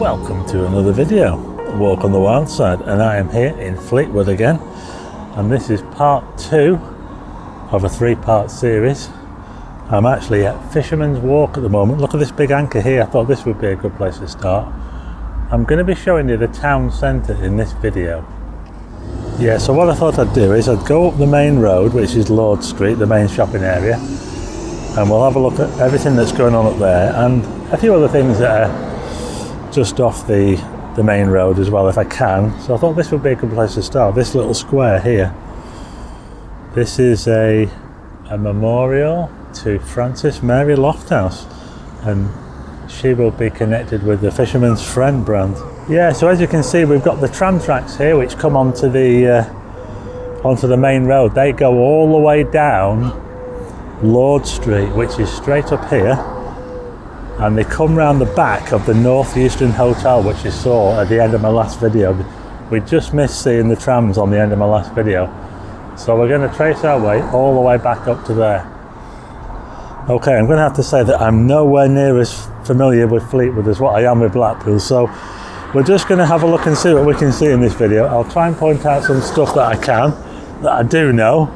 Welcome to another video, Walk on the Wild Side, and I am here in Fleetwood again, and this is part 2 of a 3-part series. I'm actually at Fisherman's Walk at the moment. Look at this big anchor here. I thought this would be a good place to start. I'm going to be showing you the town centre in this video. Yeah, so what I thought I'd do is I'd go up the main road, which is Lord Street, the main shopping area, and we'll have a look at everything that's going on up there and a few other things that are just off the main road as well if I can. So I thought this would be a good place to start. This little square here, this is a memorial to Frances Mary Lofthouse, and she will be connected with the Fisherman's Friend brand. Yeah, so as you can see, we've got the tram tracks here which come onto the main road. They go all the way down Lord Street, which is straight up here, and they come round the back of the Northeastern Hotel, which you saw at the end of my last video. We just missed seeing the trams on the end of my last video, so we're going to trace our way all the way back up to there. Okay, I'm going to have to say that I'm nowhere near as familiar with Fleetwood as what I am with Blackpool, so we're just going to have a look and see what we can see in this video. I'll try and point out some stuff that I can, that I do know.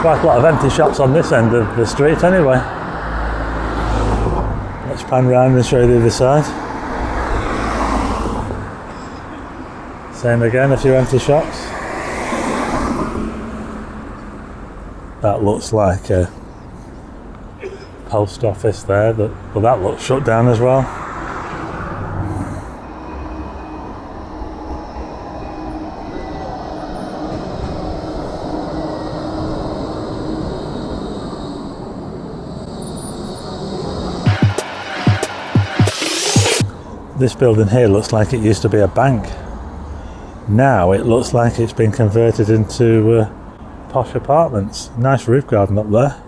Quite a lot of empty shops on this end of the street anyway. Let's pan round and show you the other side. Same again, a few empty shops. That looks like a post office there, well, that looks shut down as well. This building here looks like it used to be a bank. Now it looks like it's been converted into posh apartments. Nice roof garden up there.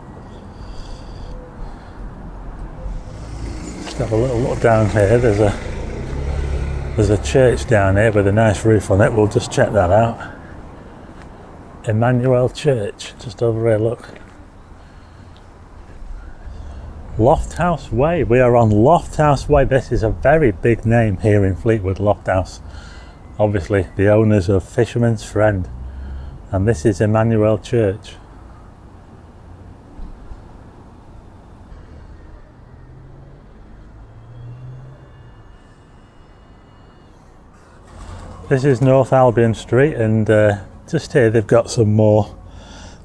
Just have a little look down here. There's a church down here with a nice roof on it. We'll just check that out. Emmanuel Church, just over here, look. Lofthouse Way. We are on Lofthouse Way. This is a very big name here in Fleetwood, Lofthouse. Obviously the owners of Fisherman's Friend, and this is Emmanuel Church. This is North Albion Street, and just here they've got some more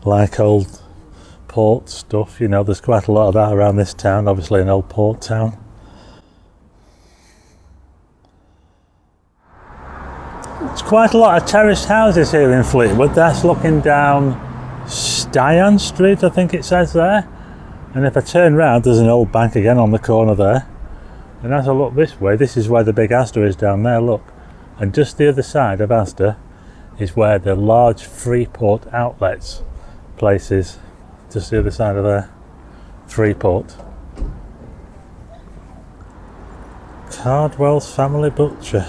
like old port stuff. You know, there's quite a lot of that around this town, obviously an old port town. There's quite a lot of terraced houses here in Fleetwood. That's looking down Styan Street, I think it says there. And if I turn round, there's an old bank again on the corner there. And as I look this way, this is where the big Asda is down there, look. And just the other side of Asda is where the large Freeport outlets place is. Just the other side of there, Freeport. Cardwell's Family Butcher.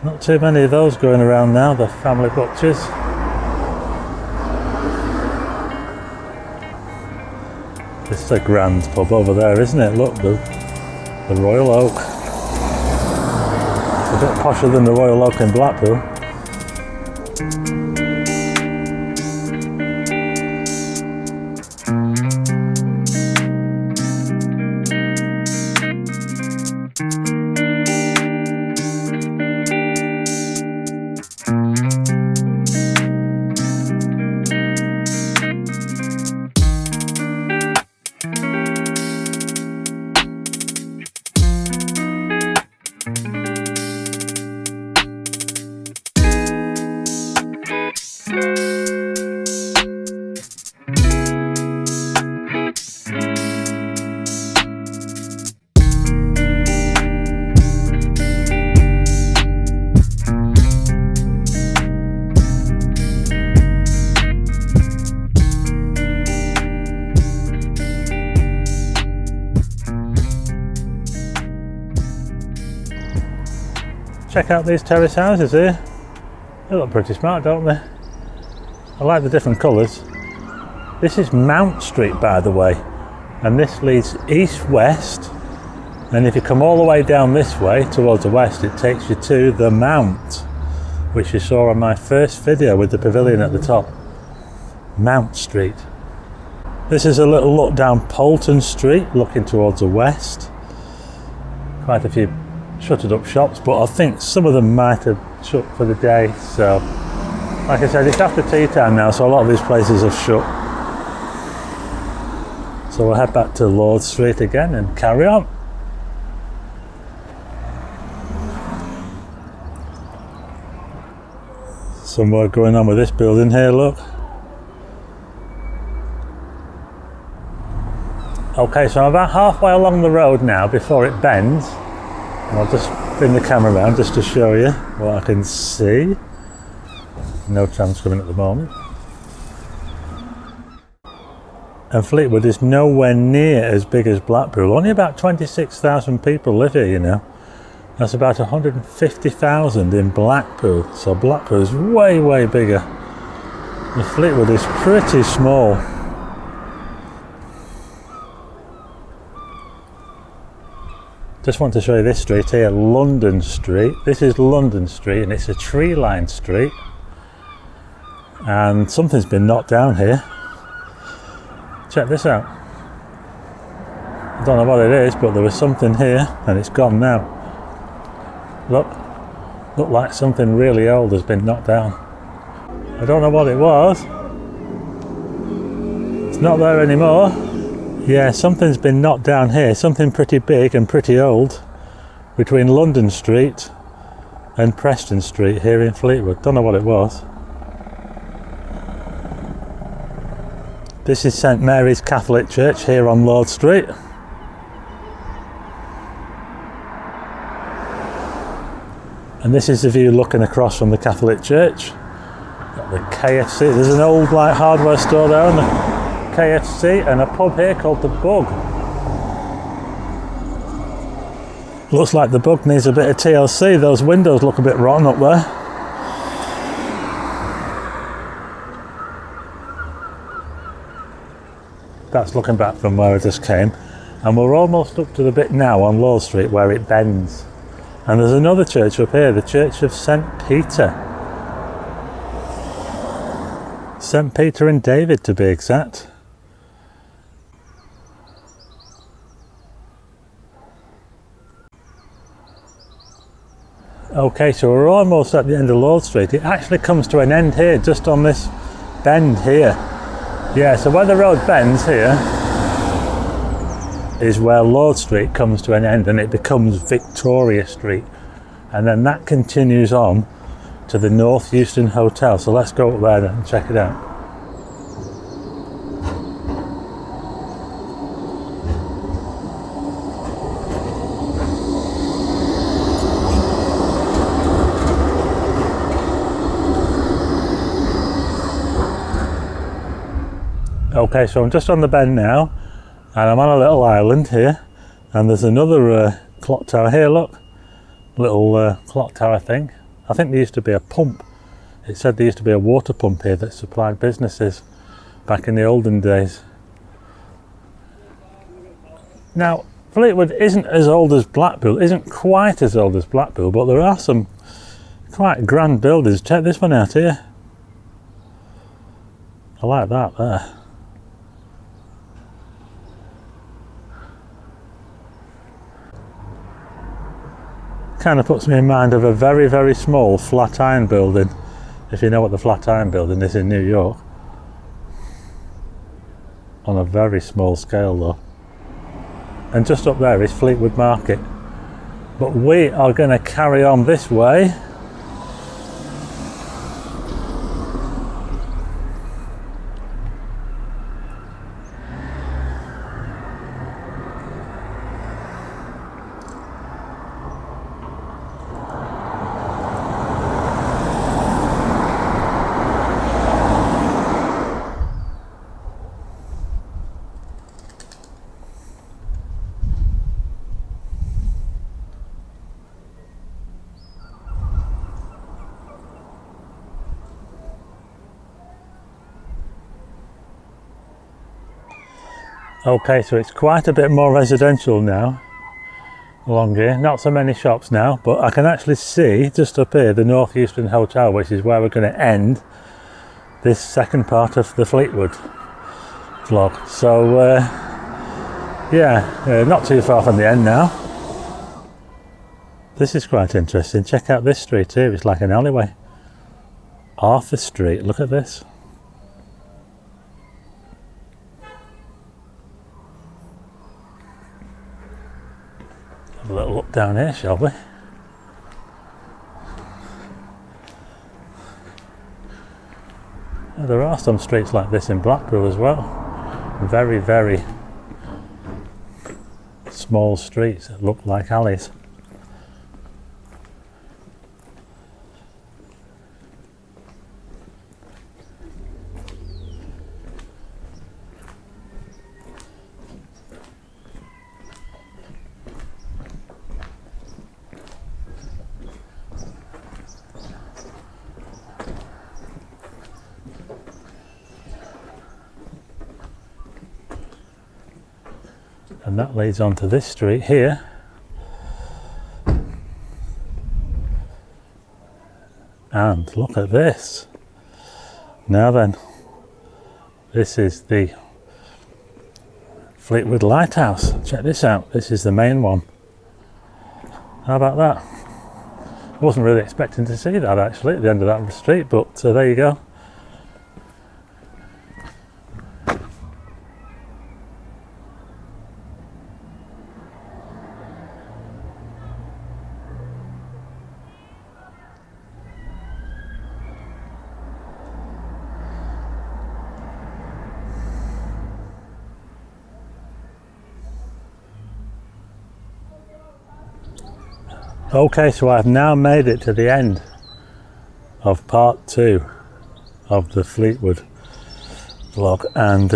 Not too many of those going around now, the family butchers. This is a grand pub over there, isn't it? Look, the Royal Oak. It's a bit posher than the Royal Oak in Blackpool. Check out these terrace houses here. They look pretty smart, don't they? I like the different colours. This is Mount Street, by the way. and this leads east-west, and if you come all the way down this way towards the west, it takes you to the Mount, which you saw on my first video with the pavilion at the top. Mount Street. This is a little look down Poulton Street, looking towards the west. Quite a few shuttered up shops, but I think some of them might have shut for the day, so like I said, it's after tea time now, so a lot of these places have shut. So we'll head back to Lord Street again and carry on. Some work going on with this building here, look. Okay, so I'm about halfway along the road now before it bends. I'll just bring the camera around just to show you what I can see. No trams coming at the moment. And Fleetwood is nowhere near as big as Blackpool. Only about 26,000 people live here, you know. That's about 150,000 in Blackpool. So Blackpool is way, way bigger. And Fleetwood is pretty small. Just want to show you this street here, London Street. This is London Street and it's a tree-lined street. And something's been knocked down here. Check this out. I don't know what it is, but there was something here and it's gone now. Look like something really old has been knocked down. I don't know what it was. It's not there anymore. Yeah, something's been knocked down here, something pretty big and pretty old, between London Street and Preston Street here in Fleetwood. Don't know what it was. This is St Mary's Catholic Church here on Lord Street. And this is the view looking across from the Catholic Church. Got the KFC, there's an old like hardware store there, and the KFC, and a pub here called the Bug. Looks like the Bug needs a bit of TLC. Those windows look a bit rotten up there. That's looking back from where I just came, and we're almost up to the bit now on Lord Street where it bends. And there's another church up here, the Church of St Peter. St Peter and David to be exact. Okay, so we're almost at the end of Lord Street. It actually comes to an end here, just on this bend here. Yeah, so where the road bends here is where Lord Street comes to an end and it becomes Victoria Street. And then that continues on to the North Euston Hotel. So let's go up there and check it out. Okay, so I'm just on the bend now, and I'm on a little island here, and there's another clock tower here, look, little clock tower thing. I think there used to be a pump. It said there used to be a water pump here that supplied businesses back in the olden days. Now, Fleetwood isn't as old as Blackpool, isn't quite as old as Blackpool, but there are some quite grand buildings. Check this one out here. I like that there. Kind of puts me in mind of a very, very small Flatiron building, if you know what the Flatiron building is in New York. On a very small scale though. And just up there is Fleetwood Market. But we are going to carry on this way. Okay, so it's quite a bit more residential now along here. Not so many shops now, but I can actually see just up here the North Euston Hotel, which is where we're going to end this second part of the Fleetwood vlog. So yeah, not too far from the end now. This is quite interesting. Check out this street here, it's like an alleyway. Arthur Street, look at this. Have a little look down here, shall we? There are some streets like this in Blackpool as well. Very, very small streets that look like alleys. And that leads on to this street here. And look at this. Now then, this is the Fleetwood Lighthouse. Check this out, this is the main one. How about that? I wasn't really expecting to see that actually at the end of that street, but there you go. Okay, so I've now made it to the end of part 2 of the Fleetwood vlog, and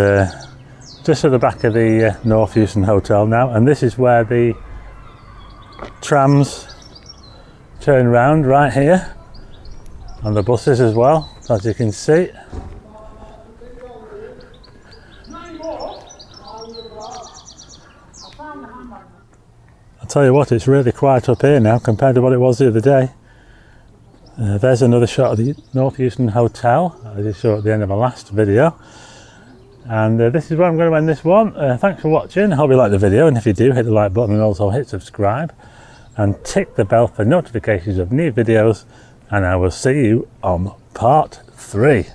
just at the back of the North Euston Hotel now, and this is where the trams turn round right here, and the buses as well, as you can see. I'll tell you what, it's really quiet up here now compared to what it was the other day. There's another shot of the North Euston Hotel, as I saw at the end of my last video. And this is where I'm going to end this one. Thanks for watching, I hope you liked the video, and if you do, hit the like button and also hit subscribe. And tick the bell for notifications of new videos, and I will see you on part 3.